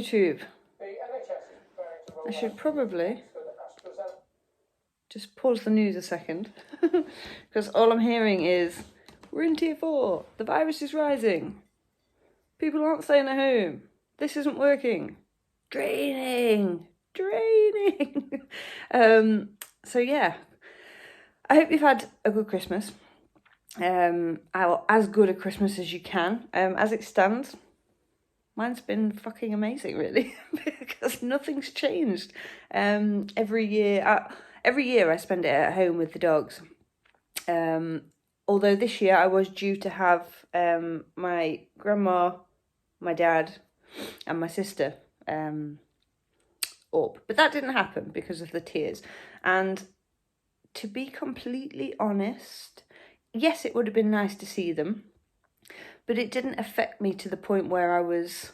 YouTube. I should probably just pause the news a second because all I'm hearing is we're in tier 4, the virus is rising, people aren't staying at home, this isn't working, draining. So yeah, I hope you've had a good Christmas. As good a Christmas as you can. As it stands, mine's been fucking amazing, really, because nothing's changed. Every year I spend it at home with the dogs. Although this year I was due to have my grandma, my dad, and my sister up, but that didn't happen because of the tiers. And to be completely honest, yes, it would have been nice to see them, but it didn't affect me to the point where I was,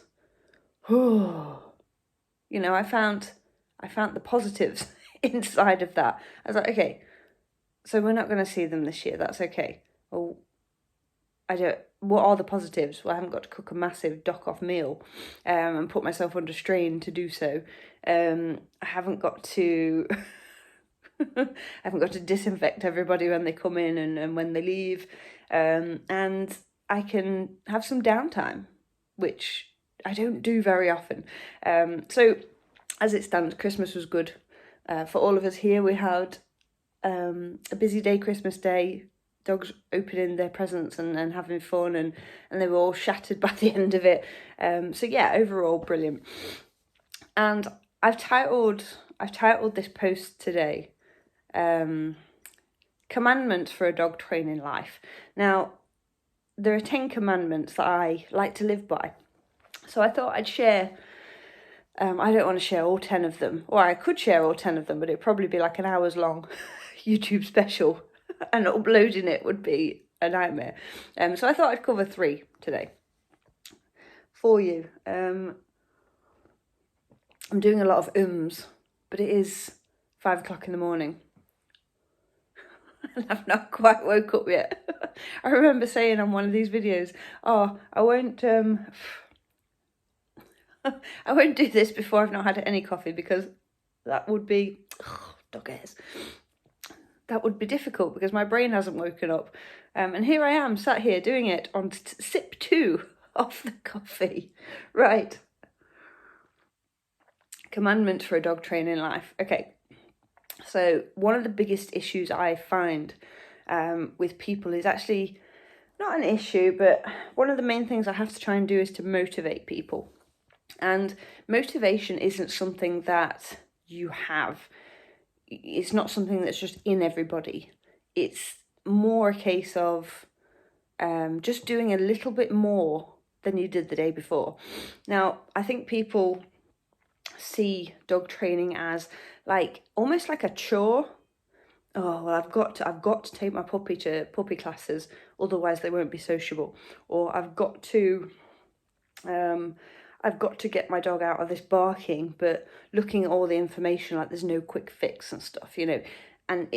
I found the positives inside of that. I was like, okay, so we're not going to see them this year, that's okay. Well, what are the positives? Well, I haven't got to cook a massive dock-off meal and put myself under strain to do so. I haven't got to disinfect everybody when they come in and when they leave. And I can have some downtime, which I don't do very often. So as it stands, Christmas was good. For all of us here, we had a busy day, Christmas Day, dogs opening their presents and having fun, and they were all shattered by the end of it. So yeah, overall brilliant. And I've titled this post today, Commandments for a Dog Training Life. Now, there are 10 commandments that I like to live by. So I thought I'd share, I don't want to share all 10 of them, or I could share all 10 of them, but it'd probably be like an hours long YouTube special, and uploading it would be a nightmare. So I thought I'd cover 3 today for you. I'm doing a lot of but it is 5 o'clock in the morning. And I've not quite woke up yet. I remember saying on one of these videos, I won't do this before I've not had any coffee, because that would be, dog hairs. That would be difficult because my brain hasn't woken up. And here I am sat here doing it on sip 2 of the coffee. Right. Commandment for a dog training life. Okay. So one of the biggest issues I find with people is actually not an issue, but one of the main things I have to try and do is to motivate people. And motivation isn't something that you have. It's not something that's just in everybody. It's more a case of just doing a little bit more than you did the day before. Now, I think people see dog training as like almost like a chore. Oh, well, I've got to take my puppy to puppy classes, otherwise they won't be sociable. Or I've got to get my dog out of this barking, but looking at all the information, like there's no quick fix and stuff, and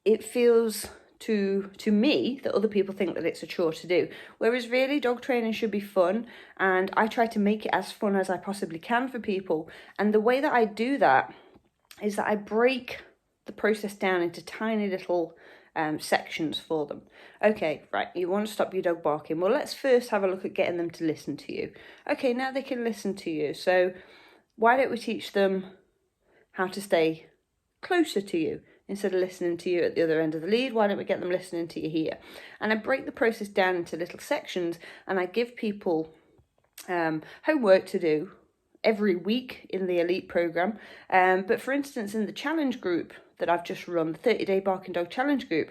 it feels to me that other people think that it's a chore to do, whereas really dog training should be fun, and I try to make it as fun as I possibly can for people. And the way that I do that is that I break the process down into tiny little sections for them. Okay, right, you want to stop your dog barking. Well, let's first have a look at getting them to listen to you. Okay, now they can listen to you. So why don't we teach them how to stay closer to you instead of listening to you at the other end of the lead? Why don't we get them listening to you here? And I break the process down into little sections, and I give people homework to do every week in the elite program. But for instance, in the challenge group that I've just run, the 30-day barking dog challenge group,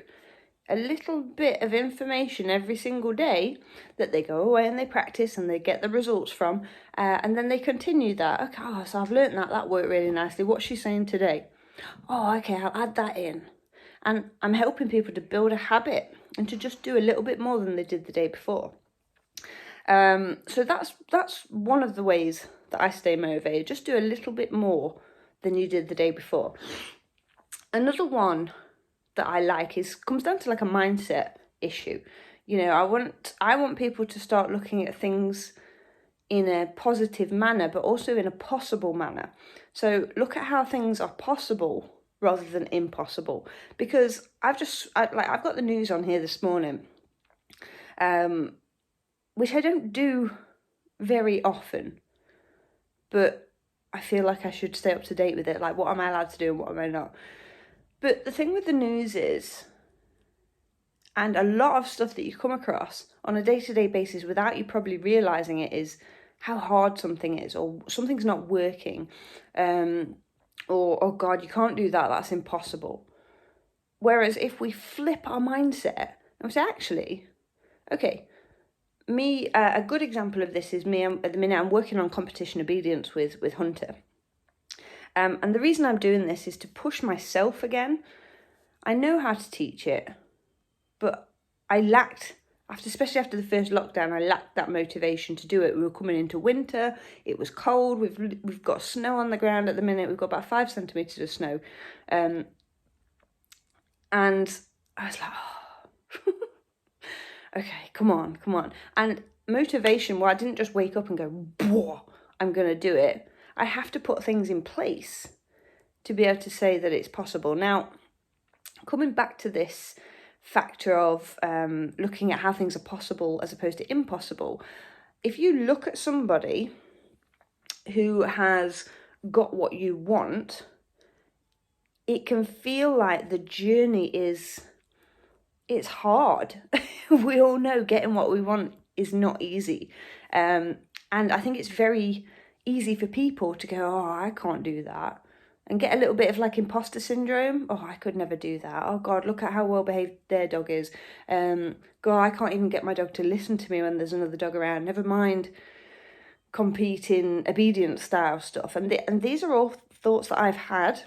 a little bit of information every single day that they go away and they practice and they get the results from, and then they continue that. Okay, so I've learnt that worked really nicely. What's she saying today? Oh, okay, I'll add that in. And I'm helping people to build a habit and to just do a little bit more than they did the day before. So that's one of the ways that I stay motivated. Just do a little bit more than you did the day before. Another one that I like comes down to like a mindset issue. I want people to start looking at things in a positive manner, but also in a possible manner. So look at how things are possible rather than impossible. Because I've got the news on here this morning, which I don't do very often, but I feel like I should stay up to date with it. Like, what am I allowed to do and what am I not? But the thing with the news is, and a lot of stuff that you come across on a day-to-day basis without you probably realising it, is how hard something is, or something's not working, or, oh God, you can't do that, that's impossible. Whereas if we flip our mindset and say, actually, okay, a good example of this is me. At the minute, I'm working on competition obedience with Hunter. And the reason I'm doing this is to push myself again. I know how to teach it, but I lacked, especially after the first lockdown, I lacked that motivation to do it. We were coming into winter, it was cold, we've got snow on the ground at the minute, we've got about 5 centimetres of snow. And I was like, oh. Okay, come on. And motivation, well, I didn't just wake up and go, whoa, I'm going to do it. I have to put things in place to be able to say that it's possible. Now, coming back to this factor of looking at how things are possible as opposed to impossible, if you look at somebody who has got what you want, it can feel like the journey it's hard. We all know getting what we want is not easy. And I think it's very easy for people to go, oh, I can't do that. And get a little bit of like imposter syndrome. Oh, I could never do that. Oh God, look at how well behaved their dog is. God, I can't even get my dog to listen to me when there's another dog around. Never mind competing obedience style stuff. And these are all thoughts that I've had.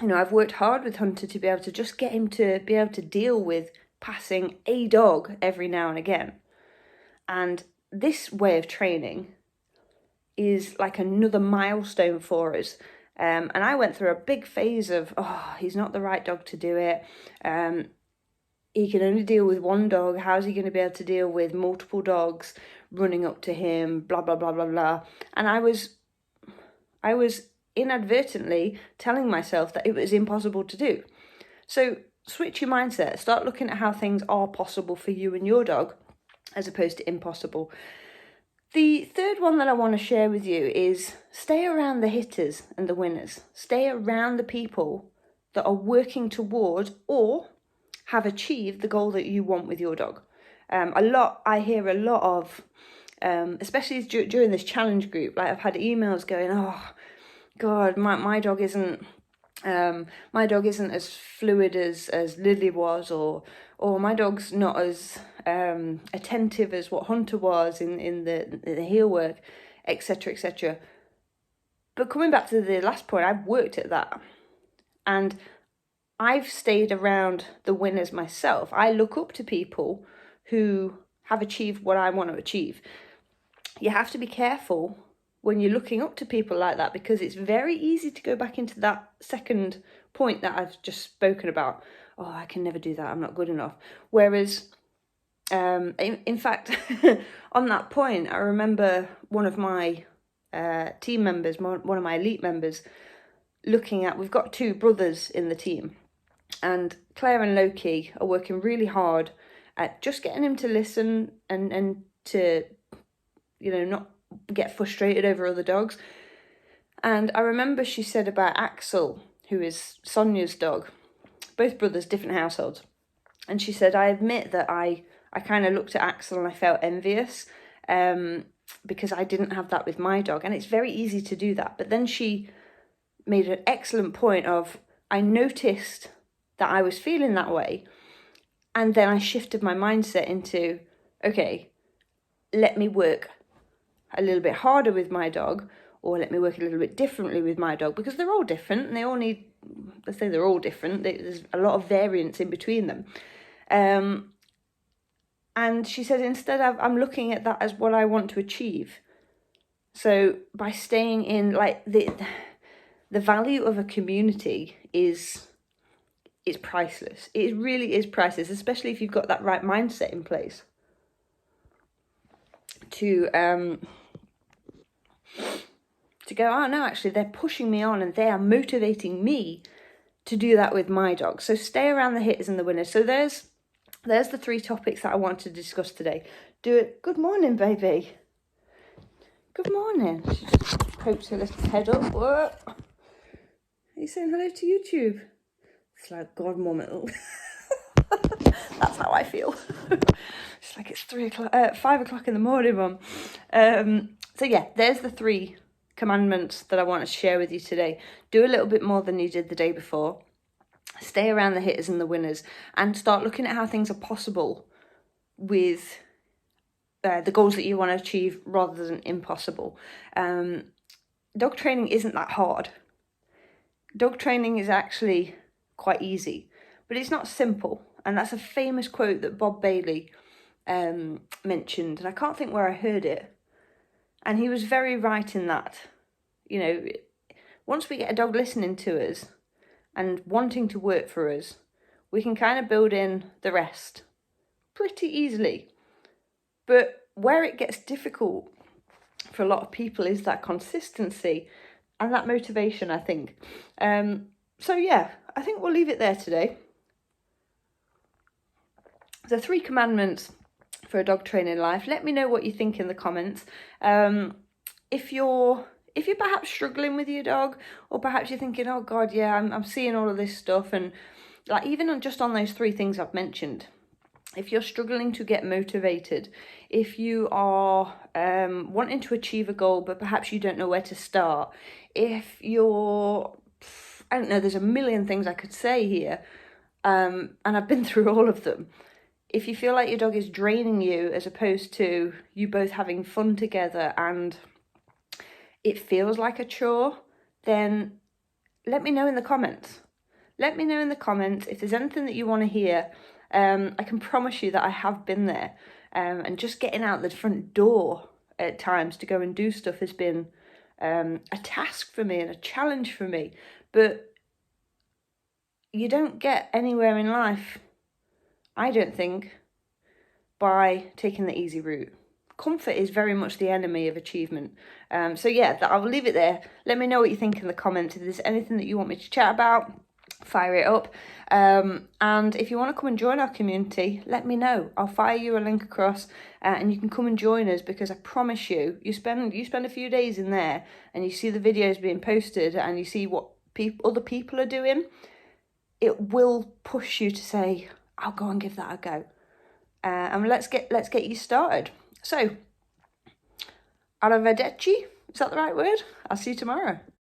You know, I've worked hard with Hunter to be able to just get him to be able to deal with passing a dog every now and again. And this way of training is like another milestone for us. And I went through a big phase of, oh, he's not the right dog to do it. He can only deal with one dog. How's he going to be able to deal with multiple dogs running up to him, blah, blah, blah, blah, blah. And I was inadvertently telling myself that it was impossible to do. So switch your mindset. Start looking at how things are possible for you and your dog as opposed to impossible. The third one that I want to share with you is stay around the hitters and the winners. Stay around the people that are working toward or have achieved the goal that you want with your dog. I hear a lot of, especially during this challenge group, like I've had emails going, oh God, my dog isn't as fluid as Lily was, or my dog's not as attentive as what Hunter was in the heel work, etc., etc. But coming back to the last point, I've worked at that, and I've stayed around the winners myself. I look up to people who have achieved what I want to achieve. You have to be careful when you're looking up to people like that, because it's very easy to go back into that second point that I've just spoken about. Oh, I can never do that, I'm not good enough. Whereas, in fact, on that point, I remember one of my team members, one of my elite members, looking at, we've got 2 brothers in the team, and Claire and Loki are working really hard at just getting him to listen and to, you know, not get frustrated over other dogs. And I remember she said about Axel, who is Sonia's dog, both brothers, different households. And she said, I admit that I kind of looked at Axel and I felt envious because I didn't have that with my dog. And it's very easy to do that. But then she made an excellent point of, I noticed that I was feeling that way. And then I shifted my mindset into, okay, let me work a little bit harder with my dog, or let me work a little bit differently with my dog, because they're all different and they all need, let's say they're all different, there's a lot of variance in between them. And she said, instead I'm looking at that as what I want to achieve. So by staying in, like, the value of a community is priceless. It really is priceless, especially if you've got that right mindset in place to To go, oh no, actually they're pushing me on and they are motivating me to do that with my dog. So stay around the hitters and the winners. So there's the 3 topics that I want to discuss today. Do it. Good morning, baby. Good morning. She just pokes her little head up. What? Are you saying hello to YouTube? It's like, God, Mum. That's how I feel. It's like it's 5 o'clock in the morning, Mum. So yeah, there's the 3 commandments that I want to share with you today. Do a little bit more than you did the day before. Stay around the hitters and the winners, and start looking at how things are possible with the goals that you want to achieve rather than impossible. Dog training isn't that hard. Dog training is actually quite easy, but it's not simple. And that's a famous quote that Bob Bailey mentioned, and I can't think where I heard it. And he was very right in that. You know, once we get a dog listening to us and wanting to work for us, we can kind of build in the rest pretty easily. But where it gets difficult for a lot of people is that consistency and that motivation, I think. So yeah, I think we'll leave it there today. The 3 commandments for a dog training life. Let me know what you think in the comments. If you're perhaps struggling with your dog, or perhaps you're thinking, oh God, yeah, I'm seeing all of this stuff, and like even just on those 3 things I've mentioned, if you're struggling to get motivated, if you are wanting to achieve a goal but perhaps you don't know where to start, if you're, I don't know, there's a million things I could say here, and I've been through all of them. If you feel like your dog is draining you as opposed to you both having fun together and it feels like a chore, then let me know in the comments. Let me know in the comments if there's anything that you want to hear. I can promise you that I have been there. And just getting out the front door at times to go and do stuff has been a task for me and a challenge for me. But you don't get anywhere in life, I don't think, by taking the easy route. Comfort is very much the enemy of achievement. So yeah, I will leave it there. Let me know what you think in the comments. If there's anything that you want me to chat about, fire it up. And if you want to come and join our community, let me know. I'll fire you a link across and you can come and join us, because I promise you, you spend a few days in there and you see the videos being posted and you see what other people are doing. It will push you to say, I'll go and give that a go. And let's get you started. So, arrivederci, is that the right word? I'll see you tomorrow.